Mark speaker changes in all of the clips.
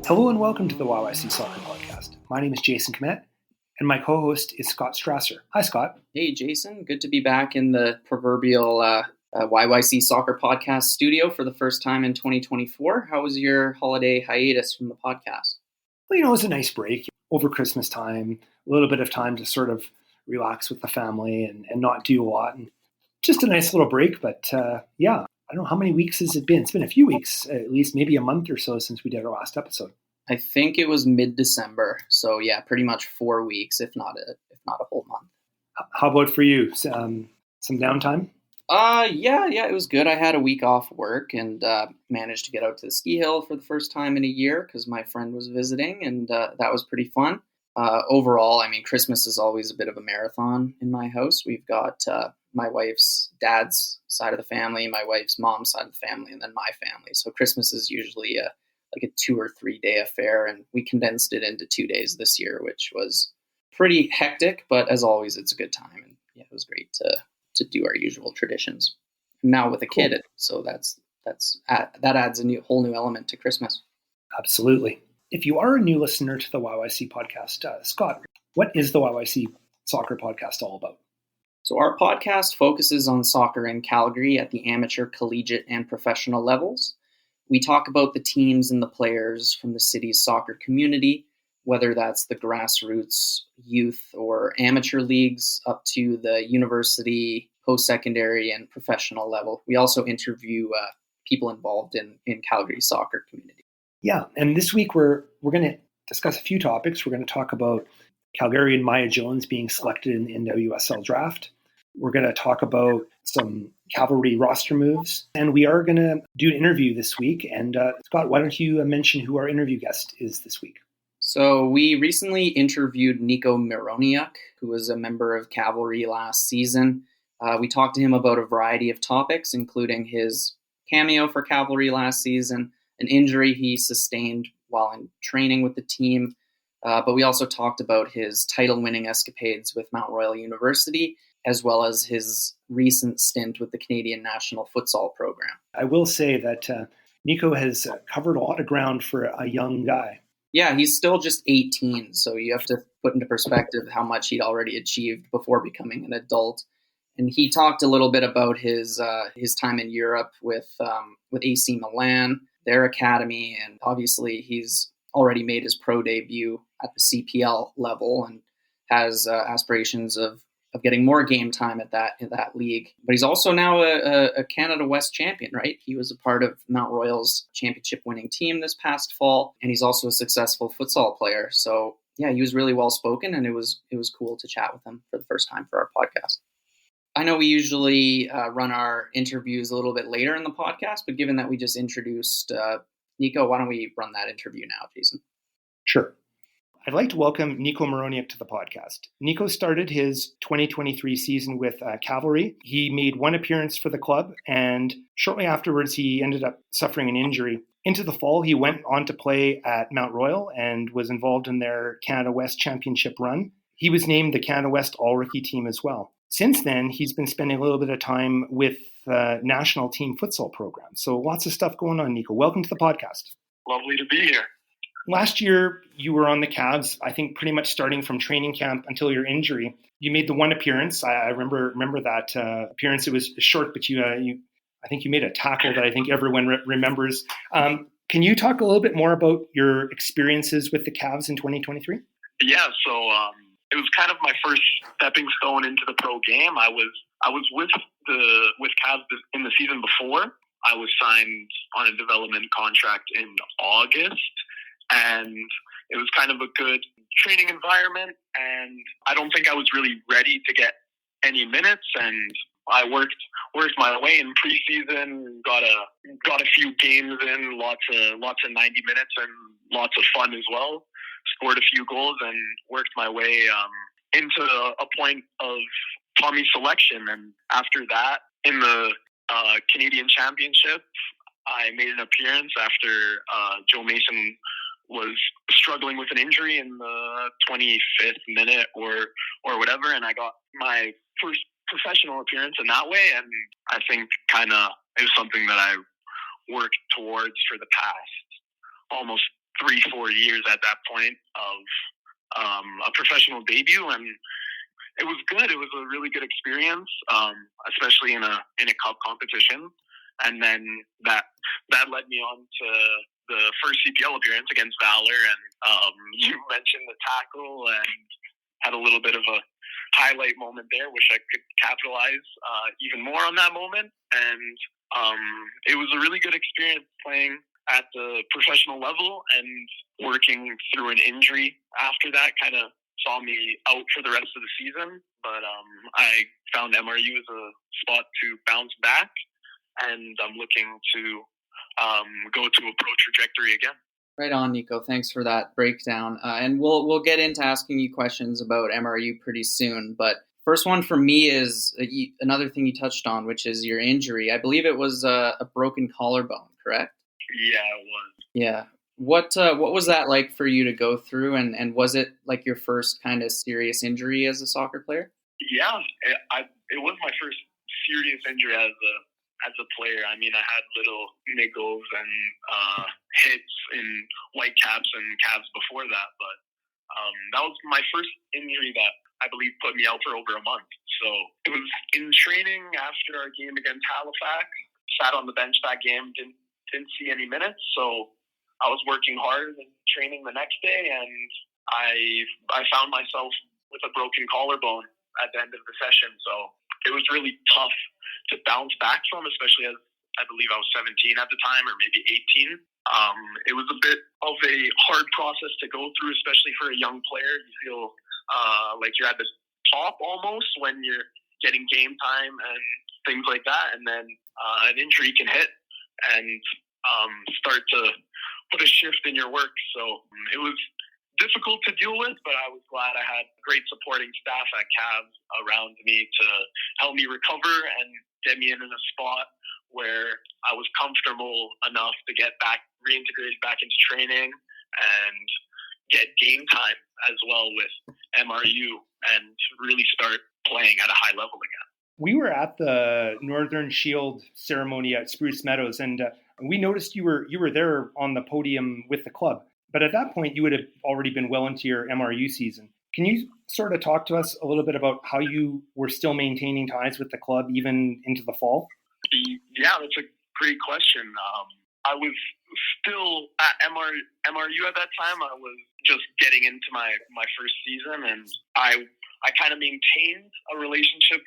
Speaker 1: Hello and welcome to the YYC Soccer Podcast. My name is Jason Kmet, and my co-host is Scott Strasser. Hi, Scott.
Speaker 2: Hey, Jason. Good to be back in the proverbial YYC Soccer Podcast studio for the first time in 2024. How was your holiday hiatus from the podcast?
Speaker 1: Well, it was a nice break over Christmas time, a little bit of time to sort of relax with the family and not do a lot. And just a nice little break, but I don't know how many weeks has it been. It's been a few weeks, at least maybe a month or so since we did our last episode.
Speaker 2: I think it was mid-December. So yeah, pretty much 4 weeks, if not a whole month.
Speaker 1: How about for you? Some downtime?
Speaker 2: Yeah, it was good. I had a week off work and managed to get out to the ski hill for the first time in a year because my friend was visiting, and that was pretty fun. Overall, I mean, Christmas is always a bit of a marathon in my house. We've got my wife's dad's side of the family, my wife's mom's side of the family, and then my family. So Christmas is usually a 2 or 3 day affair, and we condensed it into 2 days this year, which was pretty hectic, but as always, it's a good time. And yeah, it was great to do our usual traditions. Now with a kid, so that adds a whole new element to Christmas.
Speaker 1: Absolutely. If you are a new listener to the YYC podcast, Scott, what is the YYC Soccer Podcast all about?
Speaker 2: So our podcast focuses on soccer in Calgary at the amateur, collegiate, and professional levels. We talk about the teams and the players from the city's soccer community, whether that's the grassroots, youth, or amateur leagues up to the university, post-secondary, and professional level. We also interview people involved in Calgary's soccer community.
Speaker 1: Yeah, and this week we're going to discuss a few topics. We're going to talk about Calgarian Mya Jones being selected in the NWSL draft. We're going to talk about some Cavalry roster moves, and we are going to do an interview this week. And Scott, why don't you mention who our interview guest is this week?
Speaker 2: So we recently interviewed Niko Myroniuk, who was a member of Cavalry last season. We talked to him about a variety of topics, including his cameo for Cavalry last season, an injury he sustained while in training with the team, but we also talked about his title-winning escapades with Mount Royal University, as well as his recent stint with the Canadian National Futsal Program.
Speaker 1: I will say that Niko has covered a lot of ground for a young guy.
Speaker 2: Yeah, he's still just 18, so you have to put into perspective how much he'd already achieved before becoming an adult. And he talked a little bit about his time in Europe with AC Milan, their academy, and obviously he's already made his pro debut at the CPL level and has aspirations of getting more game time in that league. But he's also now a Canada West champion, right? He was a part of Mount Royal's championship winning team this past fall, and he's also a successful futsal player. So yeah, he was really well spoken, and it was cool to chat with him for the first time for our podcast. I know we usually run our interviews a little bit later in the podcast, but given that we just introduced Niko, why don't we run that interview now, Jason?
Speaker 1: Sure. I'd like to welcome Niko Myroniuk to the podcast. Niko started his 2023 season with Cavalry. He made one appearance for the club, and shortly afterwards, he ended up suffering an injury. Into the fall, he went on to play at Mount Royal and was involved in their Canada West Championship run. He was named the Canada West All-Rookie team as well. Since then, he's been spending a little bit of time with the national team futsal program. So lots of stuff going on, Niko. Welcome to the podcast.
Speaker 3: Lovely to be here.
Speaker 1: Last year, you were on the Cavs, I think pretty much starting from training camp until your injury. You made the one appearance. I remember that appearance. It was short, but I think you made a tackle that I think everyone remembers. Can you talk a little bit more about your experiences with the Cavs in 2023?
Speaker 3: Yeah, so it was kind of my first stepping stone into the pro game. I was with Cavs in the season before. I was signed on a development contract in August, and it was kind of a good training environment, and I don't think I was really ready to get any minutes, and I worked my way in preseason, got a few games in, lots of 90 minutes and lots of fun as well. Scored a few goals and worked my way into a point of Tommy's selection. And after that, in the Canadian Championship, I made an appearance after Joe Mason was struggling with an injury in the 25th minute or whatever, and I got my first professional appearance in that way, and I think it was something that I worked towards for the past almost 3-4 years at that point of a professional debut, and it was good. It was a really good experience, especially in a cup competition. And then that led me on to the first CPL appearance against Valor, and you mentioned the tackle and had a little bit of a highlight moment there. Wish I could capitalize even more on that moment. And it was a really good experience playing at the professional level, and working through an injury after that kind of saw me out for the rest of the season. But I found MRU as a spot to bounce back, and I'm looking to go to a pro trajectory again.
Speaker 2: Right on, Niko. Thanks for that breakdown. And we'll get into asking you questions about MRU pretty soon. But first one for me is another thing you touched on, which is your injury. I believe it was a broken collarbone, correct?
Speaker 3: Yeah, it was.
Speaker 2: Yeah. What was that like for you to go through, and was it like your first kind of serious injury as a soccer player?
Speaker 3: Yeah, it was my first serious injury as a player. I mean, I had little niggles and hits in white caps and calves before that, but that was my first injury that I believe put me out for over a month. So it was in training after our game against Halifax. Sat on the bench that game, didn't see any minutes, so I was working hard and training the next day, and I found myself with a broken collarbone at the end of the session. So it was really tough to bounce back from, especially as I believe I was 17 at the time, or maybe 18. It was a bit of a hard process to go through, especially for a young player. You feel like you're at the top almost when you're getting game time and things like that, and then an injury can hit and start to put a shift in your work. So it was difficult to deal with, but I was glad I had great supporting staff at Cavs around me to help me recover and get me in a spot where I was comfortable enough to get reintegrated back into training and get game time as well with MRU and really start playing at a high level again.
Speaker 1: We were at the Northern Shield ceremony at Spruce Meadows, and we noticed you were there on the podium with the club. But at that point, you would have already been well into your MRU season. Can you sort of talk to us a little bit about how you were still maintaining ties with the club even into the fall?
Speaker 3: Yeah, that's a great question. I was still at MRU at that time. I was just getting into my first season, and I kind of maintained a relationship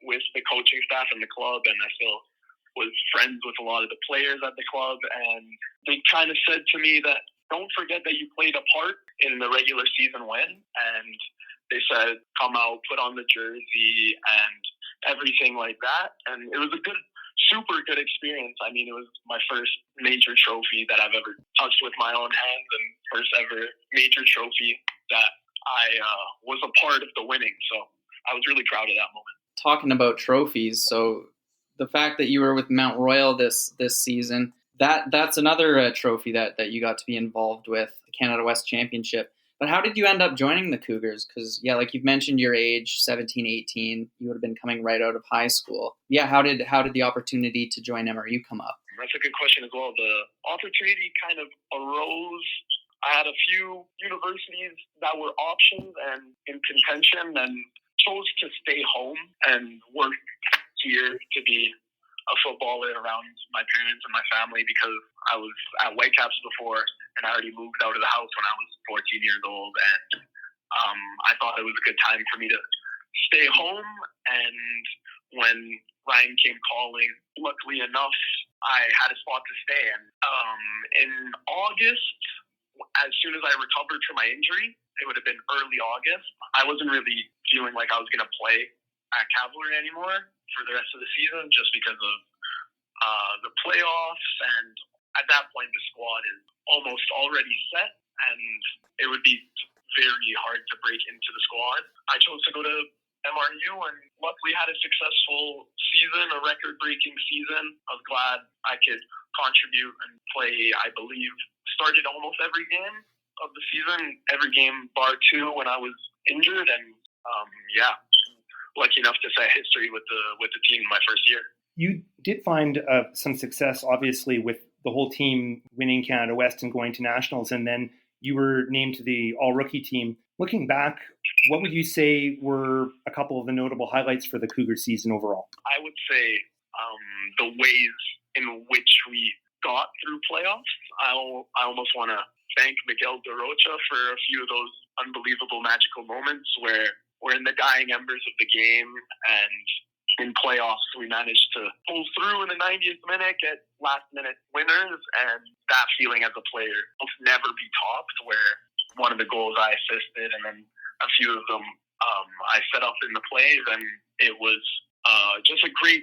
Speaker 3: with the coaching staff and the club, and I still was friends with a lot of the players at the club, and they kind of said to me that don't forget that you played a part in the regular season win, and they said come out, put on the jersey and everything like that, and it was a super good experience. I mean, it was my first major trophy that I've ever touched with my own hands, and first ever major trophy that I was a part of the winning, so I was really proud of that moment.
Speaker 2: Talking about trophies, so the fact that you were with Mount Royal this season, that's another trophy that you got to be involved with, the Canada West Championship. But how did you end up joining the Cougars? Because, yeah, like you've mentioned your age, 17, 18, you would have been coming right out of high school. Yeah, how did the opportunity to join MRU come up?
Speaker 3: That's a good question as well. The opportunity kind of arose. I had a few universities that were options and in contention, and chose to stay home and work here to be a footballer around my parents and my family, because I was at Whitecaps before and I already moved out of the house when I was 14 years old, and I thought it was a good time for me to stay home. And when Ryan came calling, luckily enough, I had a spot to stay. And in August, as soon as I recovered from my injury, it would have been early August, I wasn't really feeling like I was going to play at Cavalry anymore for the rest of the season, just because of the playoffs. And at that point, the squad is almost already set, and it would be very hard to break into the squad. I chose to go to MRU and luckily had a successful season, a record-breaking season. I was glad I could contribute and play, I believe, started almost every game of the season, every game bar 2 when I was injured, and lucky enough to set history with the team my first year.
Speaker 1: You did find some success, obviously, with the whole team winning Canada West and going to nationals, and then you were named to the all-rookie team. Looking back, what would you say were a couple of the notable highlights for the Cougar season overall?
Speaker 3: I would say the ways in which we got through playoffs. I almost want to thank Miguel De Rocha for a few of those unbelievable magical moments where we're in the dying embers of the game, and in playoffs we managed to pull through in the 90th minute, get last-minute winners, and that feeling as a player will never be topped, where one of the goals I assisted, and then a few of them I set up in the plays, and it was just a great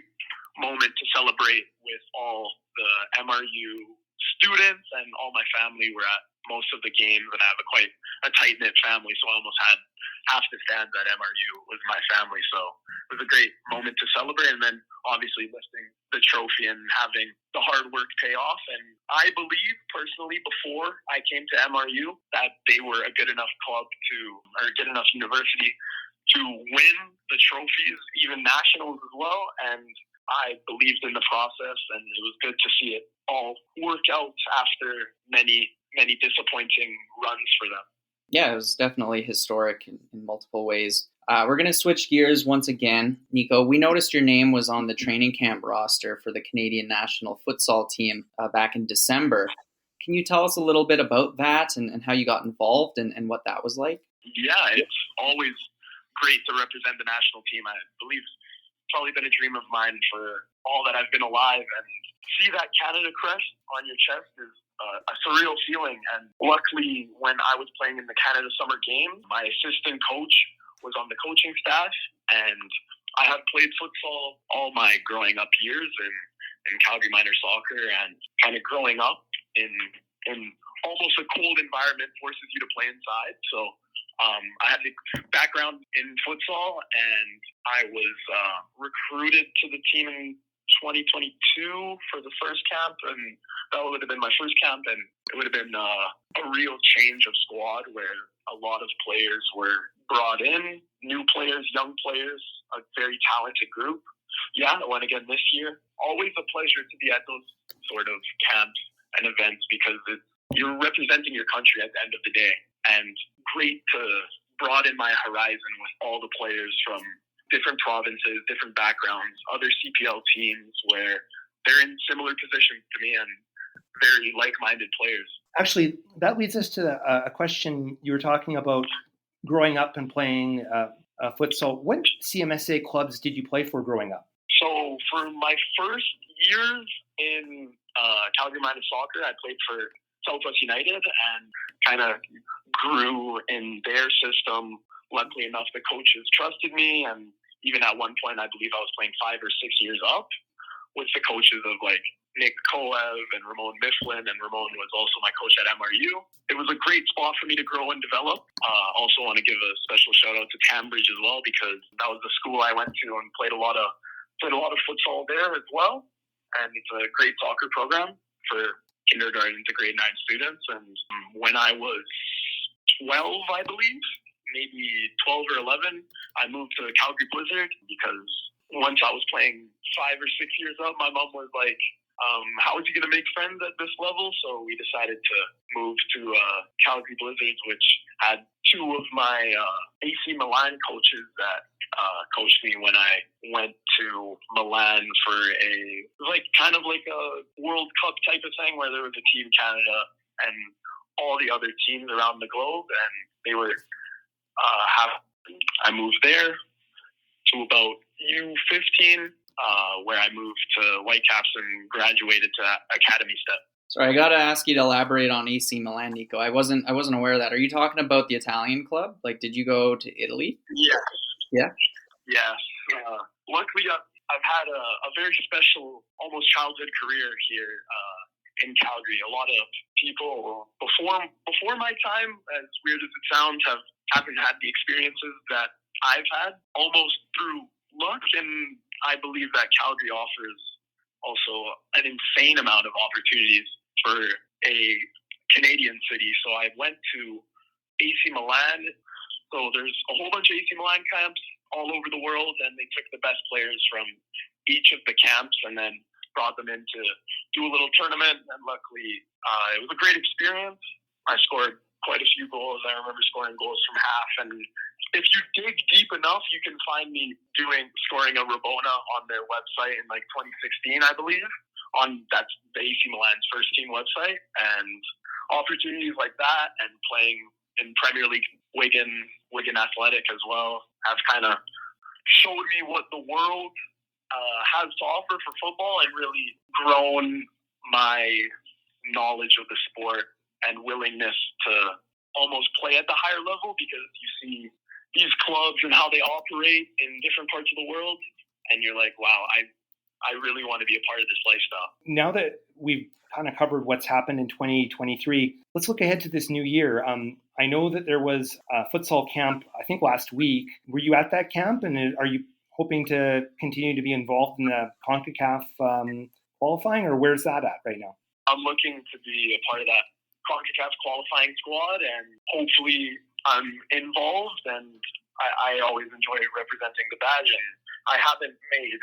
Speaker 3: moment to celebrate with all the MRU students, and all my family were at most of the games, and I have quite a tight-knit family, so I almost had half the stands at MRU was my family, so it was a great moment to celebrate, and then obviously lifting the trophy and having the hard work pay off. And I believe personally before I came to MRU that they were a good enough club or good enough university to win the trophies, even nationals as well, and I believed in the process, and it was good to see it all work out after many disappointing runs for them.
Speaker 2: Yeah, it was definitely historic in multiple ways. We're going to switch gears once again. Niko, we noticed your name was on the training camp roster for the Canadian national futsal team back in December. Can you tell us a little bit about that and how you got involved and what that was like?
Speaker 3: Yeah, it's always great to represent the national team. I believe it's probably been a dream of mine for all that I've been alive, and see that Canada crest on your chest is a surreal feeling. And luckily, when I was playing in the Canada Summer Game, my assistant coach was on the coaching staff, and I had played futsal all my growing up years in Calgary minor soccer, and kind of growing up in almost a cold environment forces you to play inside. So I had the background in futsal, and I was recruited to the team in 2022 for the first camp, and that would have been my first camp, and it would have been a real change of squad where a lot of players were brought in, new players, young players, a very talented group. Yeah, I went again this year. Always a pleasure to be at those sort of camps and events, because you're representing your country at the end of the day, and great to broaden my horizon with all the players from different provinces, different backgrounds, other CPL teams where they're in similar positions to me and very like-minded players.
Speaker 1: Actually, that leads us to a question. You were talking about growing up and playing futsal. What CMSA clubs did you play for growing up?
Speaker 3: So for my first years in Calgary minor soccer, I played for Southwest United and kind of grew in their system. Luckily enough, the coaches trusted me, and even at one point, I believe I was playing 5 or 6 years up with the coaches of like Nick Koev and Ramon Mifflin, and Ramon was also my coach at MRU. It was a great spot for me to grow and develop. Also want to give a special shout out to Cambridge as well, because that was the school I went to and played a lot of futsal there as well. And it's a great soccer program for kindergarten to grade 9 students. And when I was 12, I believe, maybe 12 or 11, I moved to Calgary Blizzard, because once I was playing 5 or 6 years up, my mom was like, how is he going to make friends at this level? So we decided to move to Calgary Blizzards, which had 2 of my AC Milan coaches that coached me when I went to Milan for it was like kind of like a World Cup type of thing, where there was a Team Canada and all the other teams around the globe, and they were I moved there to about U15, where I moved to Whitecaps and graduated to Academy Step.
Speaker 2: Sorry, I got to ask you to elaborate on AC Milan, Niko. I wasn't aware of that. Are you talking about the Italian club? Like, did you go to Italy?
Speaker 3: Yes.
Speaker 2: Yeah?
Speaker 3: Yes. Luckily, I've had a very special, almost childhood career here in Calgary. A lot of people before my time, as weird as it sounds, haven't had the experiences that I've had, almost through luck. And I believe that Calgary offers also an insane amount of opportunities for a Canadian city. So I went to AC Milan. So there's a whole bunch of AC Milan camps all over the world, and they took the best players from each of the camps and then brought them in to do a little tournament, and luckily it was a great experience. I scored quite a few goals. I remember scoring goals from half, and if you dig deep enough, you can find me scoring a Rabona on their website in like 2016, I believe. That's the AC Milan's first team website, and opportunities like that and playing in Premier League Wigan Athletic as well have kind of showed me what the world has to offer for football, and really grown my knowledge of the sport and willingness to almost play at the higher level, because you see these clubs and how they operate in different parts of the world, and you're like, wow, I really want to be a part of this lifestyle.
Speaker 1: Now that we've kind of covered what's happened in 2023, let's look ahead to this new year. I know that there was a futsal camp, I think last week. Were you at that camp, and are you hoping to continue to be involved in the CONCACAF qualifying, or where's that at right now?
Speaker 3: I'm looking to be a part of that CONCACAF qualifying squad, and hopefully I'm involved, and I always enjoy representing the badge. And I haven't made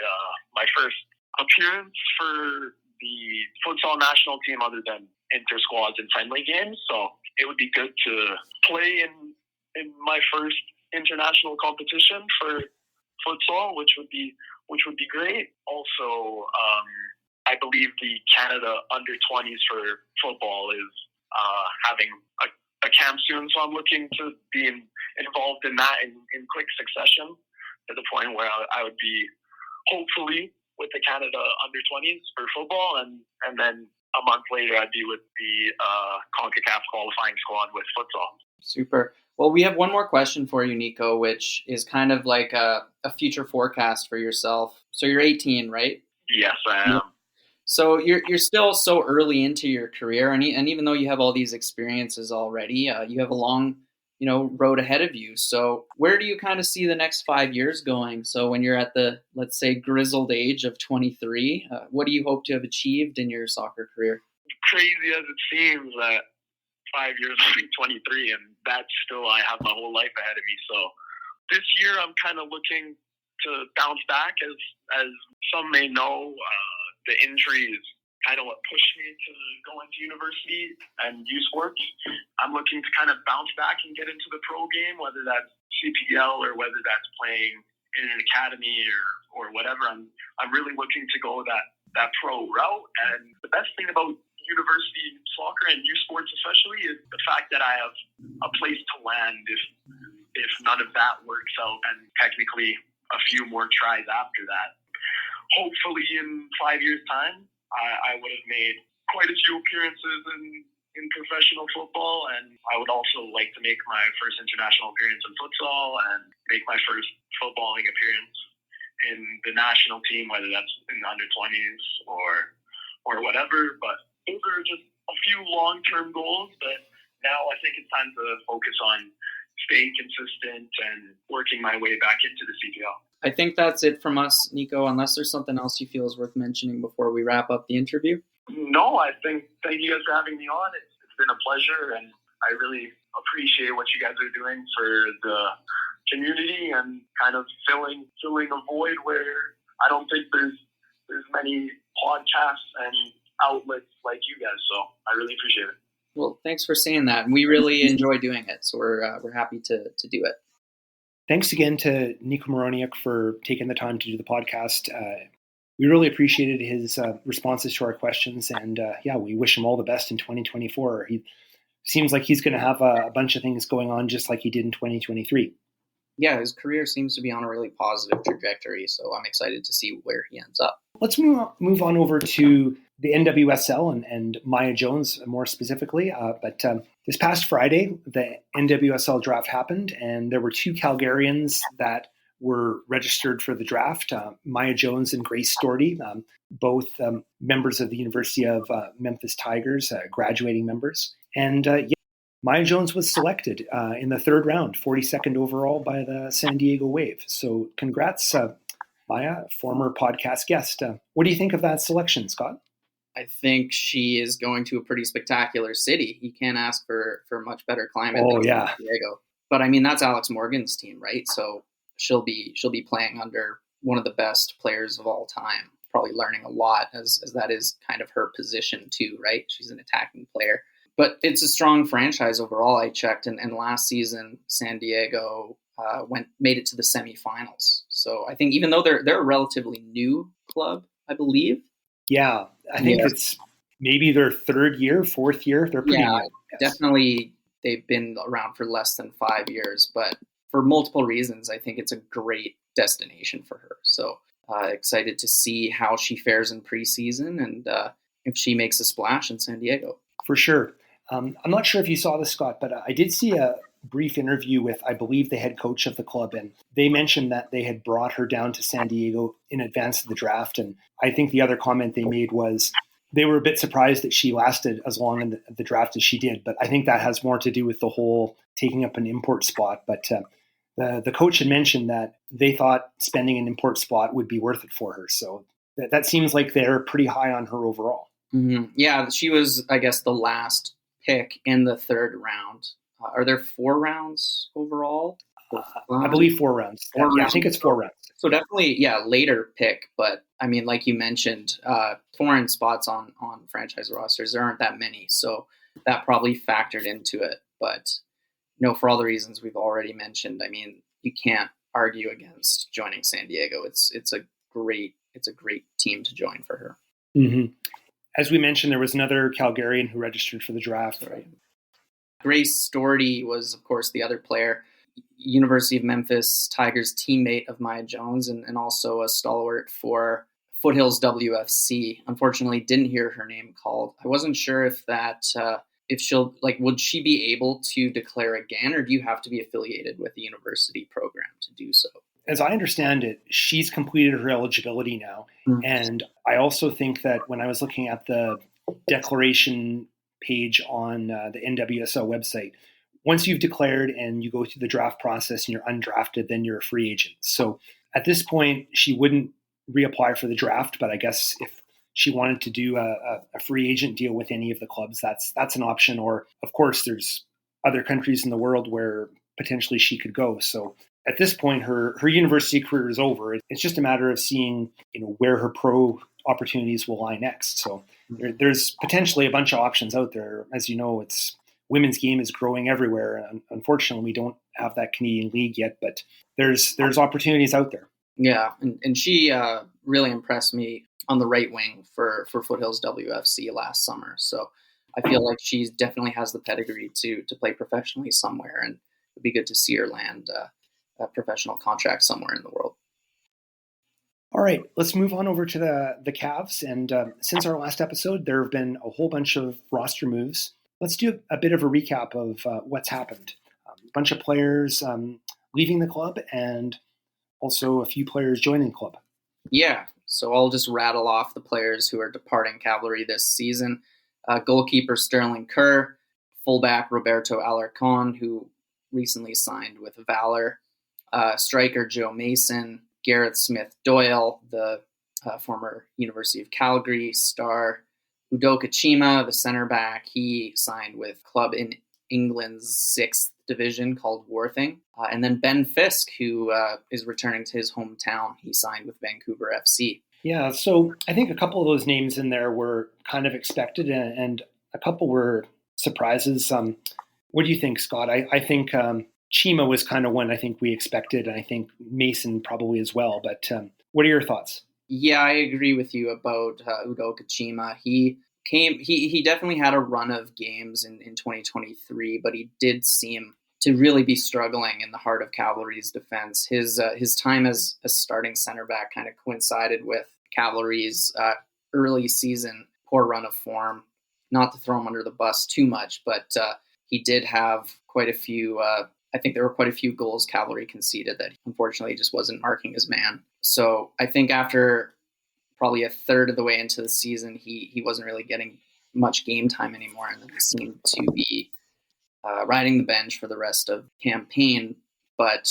Speaker 3: my first appearance for the futsal national team other than inter-squads and friendly games, so it would be good to play in my first international competition for futsal, which would be great. Also, I believe the Canada under-20s for football is having a camp soon, so I'm looking to be involved in that in quick succession, to the point where I would be hopefully with the Canada under-20s for football, and then a month later I'd be with the CONCACAF qualifying squad with futsal.
Speaker 2: Super. Well, we have one more question for you, Niko, which is kind of like a future forecast for yourself. So you're 18, right?
Speaker 3: Yes, I am.
Speaker 2: So you're still so early into your career, and even though you have all these experiences already, you have a long, road ahead of you. So where do you kind of see the next 5 years going? So when you're at the, let's say, grizzled age of 23, what do you hope to have achieved in your soccer career?
Speaker 3: Crazy as it seems, that 5 years I'll be 23, and that's still, I have my whole life ahead of me. So this year I'm kind of looking to bounce back. As some may know, the injury is kind of what pushed me to go into university and use sports. I'm looking to kind of bounce back and get into the pro game, whether that's CPL or whether that's playing in an academy or whatever. I'm really looking to go that pro route. And the best thing about university soccer and youth sports especially is the fact that I have a place to land if none of that works out, and technically a few more tries after that. Hopefully in 5 years' time, I would have made quite a few appearances in professional football, and I would also like to make my first international appearance in futsal and make my first footballing appearance in the national team, whether that's in the under-20s or whatever. But those are just a few long-term goals, but now I think it's time to focus on staying consistent and working my way back into the CPL.
Speaker 2: I think that's it from us, Niko, unless there's something else you feel is worth mentioning before we wrap up the interview.
Speaker 3: No, thank you guys for having me on. It's been a pleasure, and I really appreciate what you guys are doing for the community and kind of filling a void where I don't think there's many podcasts and outlets like you guys. So I really appreciate it.
Speaker 2: Well, thanks for saying that. We really enjoy doing it, so we're happy to do it.
Speaker 1: Thanks again to Niko Myroniuk for taking the time to do the podcast. We really appreciated his responses to our questions, and we wish him all the best in 2024. He seems like he's going to have a bunch of things going on just like he did in 2023.
Speaker 2: Yeah, his career seems to be on a really positive trajectory, so I'm excited to see where he ends up.
Speaker 1: Let's move on over to the NWSL and Mya Jones more specifically. But this past Friday, the NWSL draft happened, and there were two Calgarians that were registered for the draft, Mya Jones and Grace Doherty, both members of the University of Memphis Tigers, graduating members. And Mya Jones was selected in the third round, 42nd overall by the San Diego Wave. So congrats, Mya, former podcast guest. What do you think of that selection, Scott?
Speaker 2: I think she is going to a pretty spectacular city. You can't ask for much better climate than San Diego. But I mean, that's Alex Morgan's team, right? So she'll be playing under one of the best players of all time, probably learning a lot as that is kind of her position too, right? She's an attacking player. But it's a strong franchise overall. I checked, and last season San Diego made it to the semifinals. So I think even though they're a relatively new club, I believe.
Speaker 1: Yeah, I think it's maybe their third year, fourth year. They're pretty new.
Speaker 2: Definitely they've been around for less than 5 years, but for multiple reasons, I think it's a great destination for her. So excited to see how she fares in preseason and if she makes a splash in San Diego.
Speaker 1: For sure. I'm not sure if you saw this, Scott, but I did see a brief interview with, I believe, the head coach of the club, and they mentioned that they had brought her down to San Diego in advance of the draft. And I think the other comment they made was they were a bit surprised that she lasted as long in the draft as she did. But I think that has more to do with the whole taking up an import spot. But the coach had mentioned that they thought spending an import spot would be worth it for her. So that seems like they're pretty high on her overall.
Speaker 2: Mm-hmm. Yeah, she was, I guess, the last pick in the third round. Are there 4 rounds overall?
Speaker 1: I believe 4 rounds. I think it's 4 rounds.
Speaker 2: So definitely, later pick. But I mean, like you mentioned, foreign spots on franchise rosters, there aren't that many. So that probably factored into it. But for all the reasons we've already mentioned, I mean, you can't argue against joining San Diego. It's a great team to join for her.
Speaker 1: Mm-hmm. As we mentioned, there was another Calgarian who registered for the draft, right?
Speaker 2: Grace Doherty was, of course, the other player, University of Memphis Tigers teammate of Mya Jones, and also a stalwart for Foothills WFC. Unfortunately, didn't hear her name called. I wasn't sure if she'll, would she be able to declare again, or do you have to be affiliated with the university program to do so?
Speaker 1: As I understand it, she's completed her eligibility now. Mm-hmm. And I also think that when I was looking at the declaration page on the NWSL website, once you've declared and you go through the draft process and you're undrafted, then you're a free agent. So at this point, she wouldn't reapply for the draft, but I guess if she wanted to do a free agent deal with any of the clubs, that's an option. Or, of course, there's other countries in the world where potentially she could go. So at this point, her university career is over. It's just a matter of seeing, where her pro opportunities will lie next. So there's potentially a bunch of options out there. As you know, women's game is growing everywhere. And unfortunately, we don't have that Canadian league yet, but there's opportunities out there.
Speaker 2: Yeah, and she really impressed me on the right wing for Foothills WFC last summer. So I feel like she definitely has the pedigree to play professionally somewhere, and it'd be good to see her land a professional contract somewhere in the world.
Speaker 1: All right, let's move on over to the Cavs. And since our last episode, there have been a whole bunch of roster moves. Let's do a bit of a recap of what's happened. A bunch of players leaving the club and also a few players joining the club.
Speaker 2: Yeah, so I'll just rattle off the players who are departing Cavalry this season. Goalkeeper Sterling Kerr, fullback Roberto Alarcon, who recently signed with Valor, striker Joe Mason, Gareth Smith-Doyle, the former University of Calgary star, Udoka Chima, the center back, he signed with club in England's 6th division called Worthing. And then Ben Fisk, who is returning to his hometown. He signed with Vancouver FC.
Speaker 1: Yeah, so I think a couple of those names in there were kind of expected, and a couple were surprises. What do you think, Scott? I think Chima was kind of one I think we expected, and I think Mason probably as well. But what are your thoughts?
Speaker 2: Yeah, I agree with you about Udoka Chima. He definitely had a run of games in 2023, but he did seem to really be struggling in the heart of Cavalry's defense. His time as a starting center back kind of coincided with Cavalry's early season poor run of form. Not to throw him under the bus too much, but he did have quite a few. I think there were quite a few goals Cavalry conceded that unfortunately just wasn't marking his man. So I think after probably a third of the way into the season, he wasn't really getting much game time anymore, and he seemed to be riding the bench for the rest of the campaign. But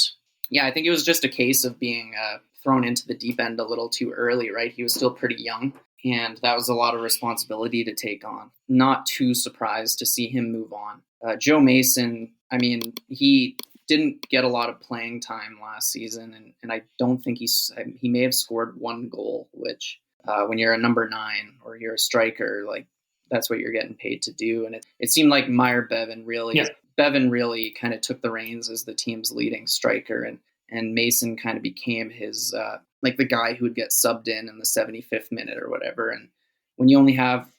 Speaker 2: yeah, I think it was just a case of being thrown into the deep end a little too early, right? He was still pretty young, and that was a lot of responsibility to take on. Not too surprised to see him move on. Joe Mason, I mean, he didn't get a lot of playing time last season, and I don't think he may have scored one goal, which when you're a number 9 or you're a striker, like that's what you're getting paid to do. And it seemed like Bevan really kind of took the reins as the team's leading striker, and Mason kind of became his like the guy who would get subbed in the 75th minute or whatever. And when you only have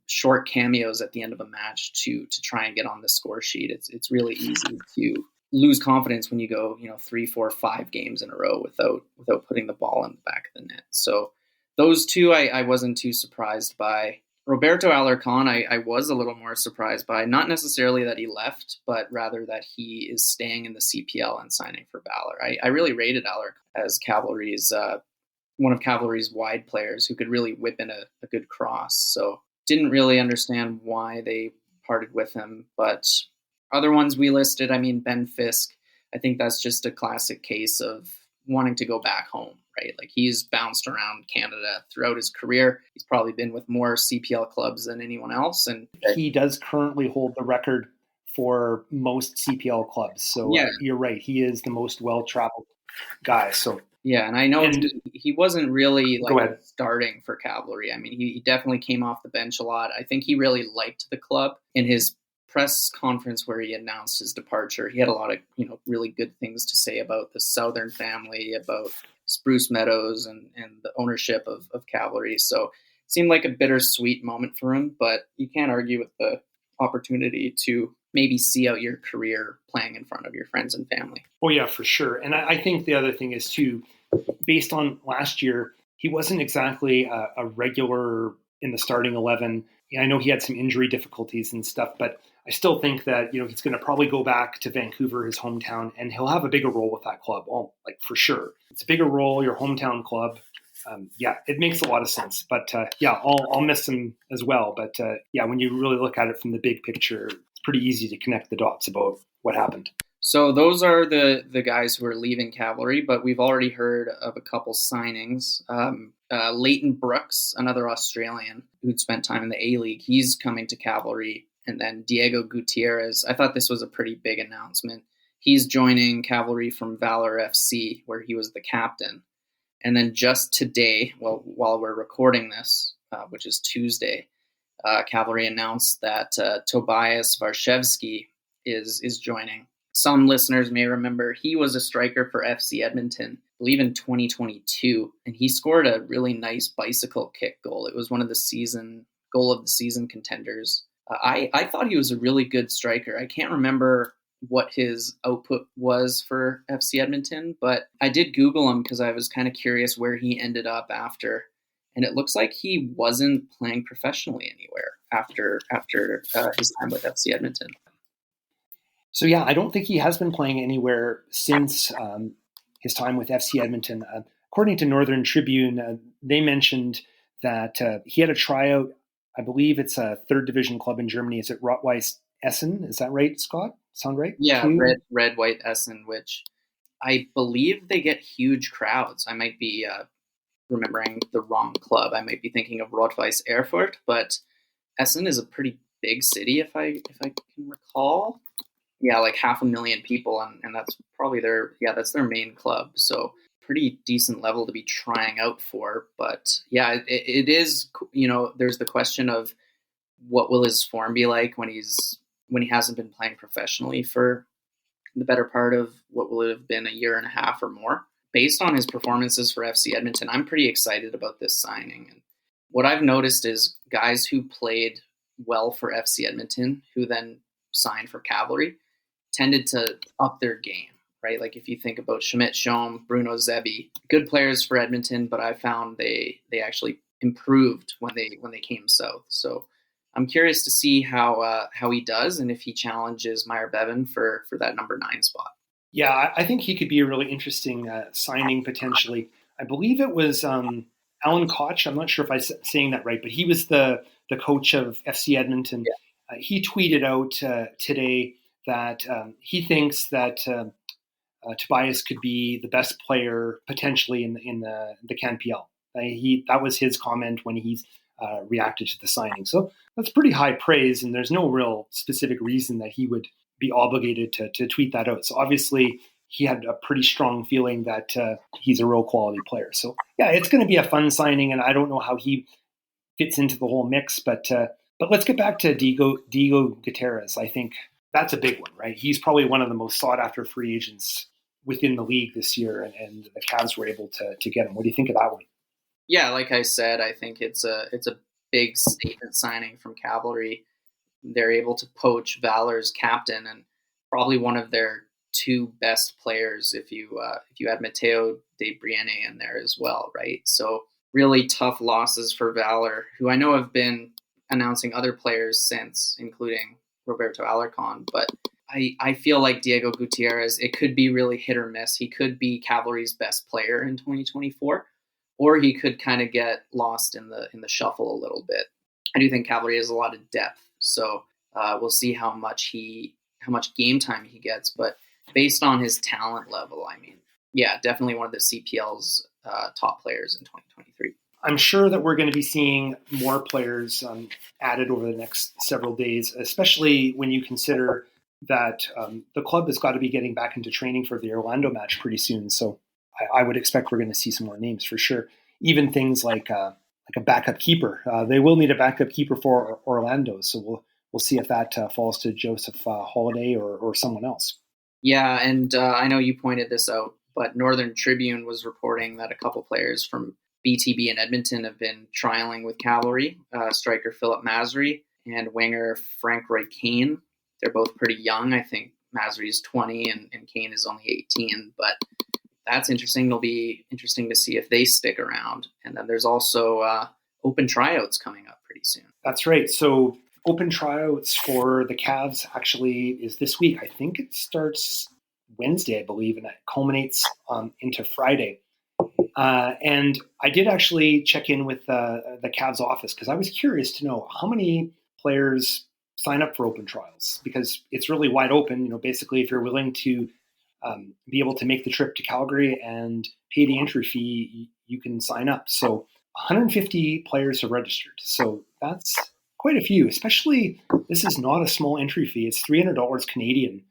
Speaker 2: short cameos at the end of a match to try and get on the score sheet, it's really easy to lose confidence when you go 3, 4, 5 games in a row without putting the ball in the back of the net. So those two I wasn't too surprised by. Roberto Alarcon, I was a little more surprised by, not necessarily that he left, but rather that he is staying in the CPL and signing for Valor. I really rated Alarcon as Cavalry's one of Cavalry's wide players who could really whip in a good cross. So didn't really understand why they parted with him. But other ones we listed, Ben Fisk, I think that's just a classic case of wanting to go back home, right? Like he's bounced around Canada throughout his career. He's probably been with more CPL clubs than anyone else. And
Speaker 1: he does currently hold the record for most CPL clubs. So yeah. You're right. He is the most well-traveled guy. So
Speaker 2: yeah, and I know he wasn't really starting for Cavalry. He definitely came off the bench a lot. I think he really liked the club. In his press conference where he announced his departure, he had a lot of really good things to say about the Southern family, about Spruce Meadows and the ownership of Cavalry. So it seemed like a bittersweet moment for him, but you can't argue with the opportunity to maybe see out your career playing in front of your friends and family.
Speaker 1: Oh yeah, for sure. And I think the other thing is too, based on last year, he wasn't exactly a regular in the starting 11. I know he had some injury difficulties and stuff, but I still think that he's going to probably go back to Vancouver, his hometown, and he'll have a bigger role with that club. Oh, like for sure, it's a bigger role, your hometown club. It makes a lot of sense. But I'll miss him as well. But when you really look at it from the big picture, it's pretty easy to connect the dots about what happened.
Speaker 2: So those are the guys who are leaving Cavalry, but we've already heard of a couple signings. Leighton Brooks, another Australian who'd spent time in the A-League, he's coming to Cavalry. And then Diego Gutierrez, I thought this was a pretty big announcement. He's joining Cavalry from Valor FC, where he was the captain. And then just today, while we're recording this, which is Tuesday, Cavalry announced that Tobias Varshevsky is joining. Some listeners may remember he was a striker for FC Edmonton, I believe in 2022, and he scored a really nice bicycle kick goal. It was one of the goal of the season contenders. I thought he was a really good striker. I can't remember what his output was for FC Edmonton, but I did Google him because I was kind of curious where he ended up after. And it looks like he wasn't playing professionally anywhere after his time with FC Edmonton.
Speaker 1: So yeah, I don't think he has been playing anywhere since his time with FC Edmonton. According to Northern Tribune, they mentioned that he had a tryout. I believe it's a third division club in Germany. Is it Rot-Weiss Essen? Is that right, Scott? Sound right?
Speaker 2: Yeah, Red White Essen, which I believe they get huge crowds. I might be remembering the wrong club. I might be thinking of Rot-Weiss Erfurt, but Essen is a pretty big city, if I can recall. Yeah, like 500,000 people, and that's probably their main club. So pretty decent level to be trying out for. But yeah, it is, there's the question of what will his form be like when he hasn't been playing professionally for the better part of what will have been a year and a half or more. Based on his performances for FC Edmonton, I'm pretty excited about this signing. And what I've noticed is guys who played well for FC Edmonton, who then signed for Cavalry, tended to up their game, right? Like if you think about Schmidt Schoen, Bruno Zebi, good players for Edmonton, but I found they actually improved when they came south. So I'm curious to see how he does and if he challenges Mya Bevan for that number 9 spot.
Speaker 1: Yeah, I think he could be a really interesting signing potentially. I believe it was Alan Koch. I'm not sure if I'm saying that right, but he was the coach of FC Edmonton. Yeah. He tweeted out today that he thinks that Tobias could be the best player potentially in the CanPL. That was his comment when he's reacted to the signing. So that's pretty high praise, and there's no real specific reason that he would be obligated to tweet that out. So obviously he had a pretty strong feeling that he's a real quality player. So yeah, it's going to be a fun signing, and I don't know how he fits into the whole mix, but let's get back to Diego Gutierrez. I think that's a big one, right? He's probably one of the most sought after free agents within the league this year, and the Cavs were able to get him. What do you think of that one?
Speaker 2: Yeah, like I said, I think it's a big statement signing from Cavalry. They're able to poach Valor's captain and probably one of their two best players if you add Matteo De Briene in there as well, right? So really tough losses for Valor, who I know have been announcing other players since, including Roberto Alarcon, but I feel like Diego Gutierrez, it could be really hit or miss. He could be Cavalry's best player in 2024, or he could kind of get lost in the shuffle a little bit. I do think Cavalry has a lot of depth, so we'll see how much game time he gets. But based on his talent level, I mean, yeah, definitely one of the CPL's top players in 2023.
Speaker 1: I'm sure that we're going to be seeing more players added over the next several days, especially when you consider that the club has got to be getting back into training for the Orlando match pretty soon. So I would expect we're going to see some more names for sure. Even things like a backup keeper. They will need a backup keeper for Orlando. So we'll see if that falls to Joseph Holiday or someone else.
Speaker 2: Yeah, and I know you pointed this out, but Northern Tribune was reporting that a couple players from BTB in Edmonton have been trialing with Cavalry, striker Philip Masry and winger Frank Roy Kane. They're both pretty young. I think Masry is 20 and Kane is only 18, but that's interesting. It'll be interesting to see if they stick around. And then there's also open tryouts coming up pretty soon.
Speaker 1: That's right. So open tryouts for the Cavs actually is this week. I think it starts Wednesday, I believe, and it culminates into Friday. And I did actually check in with the Cavs office because I was curious to know how many players sign up for open trials, because it's really wide open. You know, basically, if you're willing to be able to make the trip to Calgary and pay the entry fee, you can sign up. So 150 players have registered. So that's quite a few, especially this is not a small entry fee. It's $300 Canadian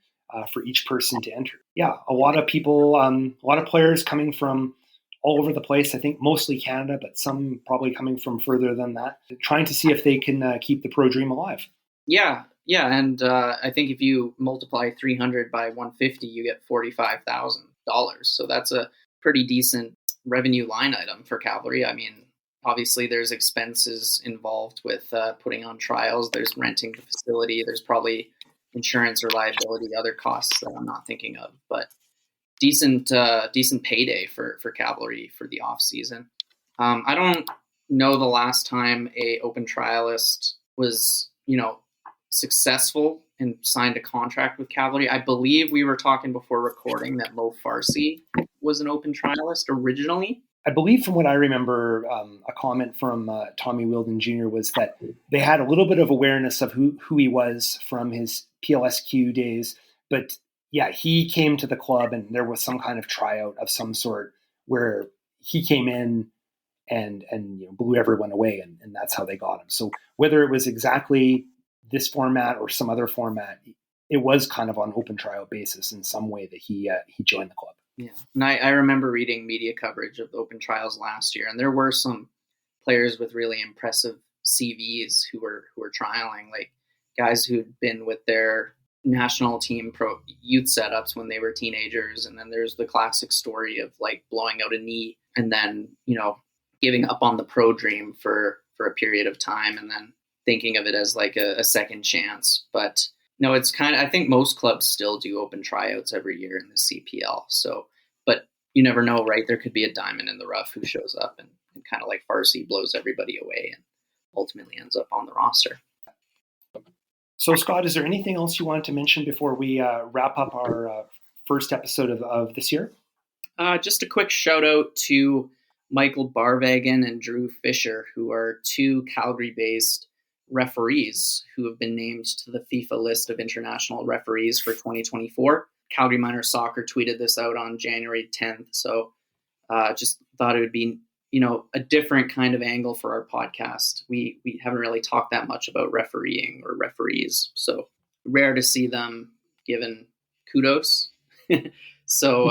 Speaker 1: for each person to enter. Yeah, a lot of people, a lot of players coming from all over the place. I think mostly Canada, but some probably coming from further than that, trying to see if they can keep the pro dream alive.
Speaker 2: Yeah, and I think if you multiply 300 by 150, you get $45,000. So that's a pretty decent revenue line item for Cavalry. I mean, obviously there's expenses involved with putting on trials. There's renting the facility. There's probably insurance or liability, other costs that I'm not thinking of. But decent payday for Cavalry for the off season. I don't know the last time a open trialist was, successful and signed a contract with Cavalry. I believe we were talking before recording that Mo Farsi was an open trialist originally.
Speaker 1: I believe from what I remember, a comment from Tommy Wilden Jr. was that they had a little bit of awareness of who he was from his PLSQ days. But yeah, he came to the club and there was some kind of tryout of some sort where he came in and blew everyone away, and that's how they got him. So whether it was exactly this format or some other format, it was kind of on open trial basis in some way that he joined the club.
Speaker 2: Yeah, and I remember reading media coverage of the open trials last year, and there were some players with really impressive CVs who were trialing, like guys who'd been with their national team pro youth setups when they were teenagers, and then there's the classic story of like blowing out a knee and then giving up on the pro dream for a period of time, and then thinking of it as like a second chance. But no, it's kind of, I think most clubs still do open tryouts every year in the CPL. So, but you never know, right? There could be a diamond in the rough who shows up and kind of like Farsi blows everybody away and ultimately ends up on the roster.
Speaker 1: So Scott, is there anything else you wanted to mention before we wrap up our first episode of this year?
Speaker 2: Just a quick shout out to Michael Barvagan and Drew Fisher, who are two Calgary-based referees who have been named to the FIFA list of international referees for 2024. Calgary Minor Soccer tweeted this out on January 10th. So just thought it would be, a different kind of angle for our podcast. We haven't really talked that much about refereeing or referees. So rare to see them given kudos. So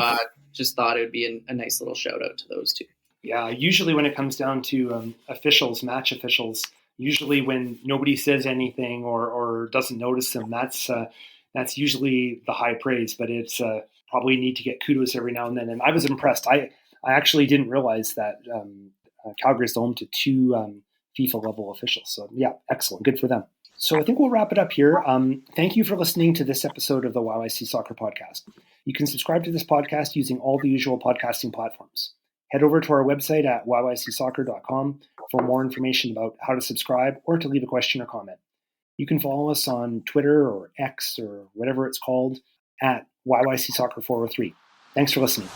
Speaker 2: just thought it would be a nice little shout out to those two.
Speaker 1: Yeah, usually when it comes down to officials, match officials, usually when nobody says anything or doesn't notice them, that's usually the high praise. But it's probably need to get kudos every now and then. And I was impressed. I actually didn't realize that Calgary's home to two FIFA level officials. So yeah, excellent, good for them. So I think we'll wrap it up here. Thank you for listening to this episode of the YYC Soccer Podcast. You can subscribe to this podcast using all the usual podcasting platforms. Head over to our website at yycsoccer.com for more information about how to subscribe or to leave a question or comment. You can follow us on Twitter or X or whatever it's called at YYC Soccer 403. Thanks for listening.